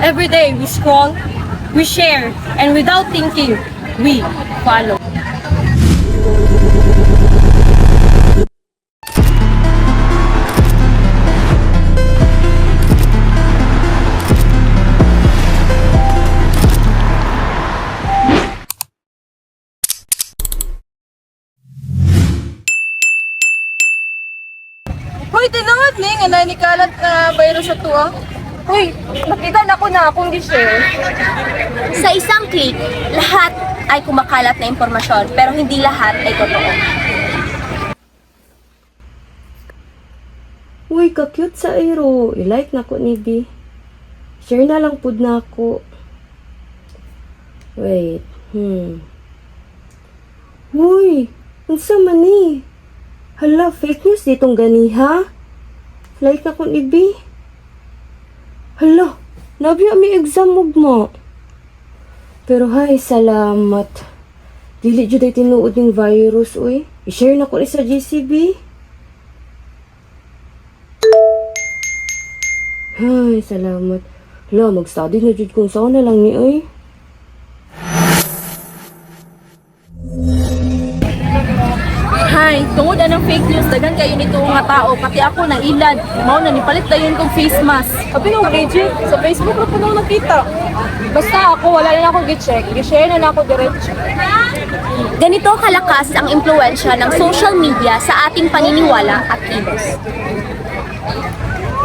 Every day we scroll, we share, and without thinking, we follow. Hoy, tinangad ni nga nanikalat na virus sa tuwa. Hoy, nakita na ko na akong gi-share. Sa isang click, lahat ay kumakalat na impormasyon pero hindi lahat ay totoo. Uy, ka-cute sa Aero. I-like na ko ni B. Share na lang pud na ako. Wait. Uy, unsa man ni? Hala, fake news ditong gani ha? Like na ko ni B. Hala, nabiya mi exam mo. Pero hay, salamat. Dili jud ay tinuod yung virus, uy. I-share na ko ni sa GCB. Hay, salamat. Hala, mag-study na jud kung saan na lang ni, uy. Hi, tungod anang fake news, dagan kayo nito nga tao, pati ako nang ilad. Mao na nipalit dayon kong face mask. Sabi nga legit, sa Facebook na po nang nakita. Basta ako, wala na ako gi-check. Gi-share na ako diretso. Ganito kalakas ang impluwensya ng social media sa ating paniniwala at kilos.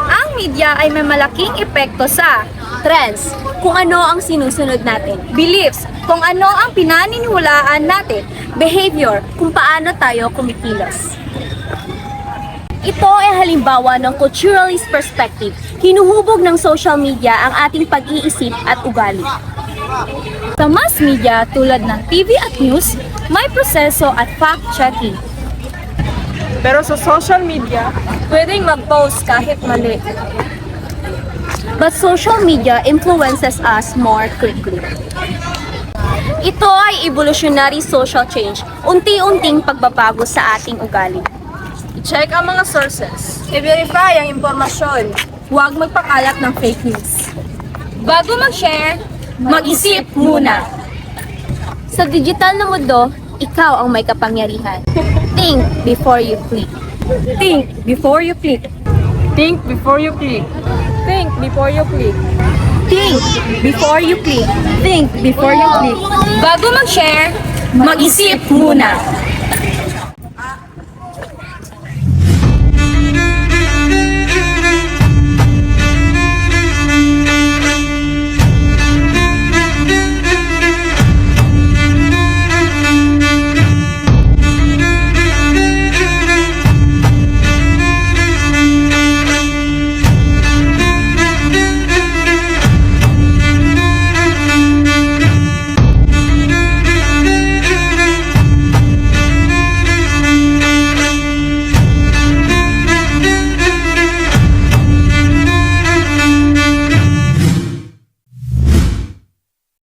Ang media ay may malaking epekto sa trends, kung ano ang sinusunod natin, beliefs, kung ano ang pinaniniwalaan natin, behavior, kung paano tayo kumikilos. Ito ay halimbawa ng culturalist perspective. Hinuhubog ng social media ang ating pag-iisip at ugali. Sa mass media tulad ng TV at news, may proseso at fact-checking. Pero sa social media, Pwedeng mag-post kahit mali. But social media influences us more quickly. Ito ay evolutionary social change, unti-unting pagbabago sa ating ugali. i-check ang mga sources. I-verify ang impormasyon. Huwag magpakalat ng fake news. Bago mag-share, mag-isip muna. Sa digital na mundo, ikaw ang may kapangyarihan. Think before you click. Think before you click. Think before you click. Think before you click. Think before you click. Think before you click. Bago mag-share, mag-isip muna.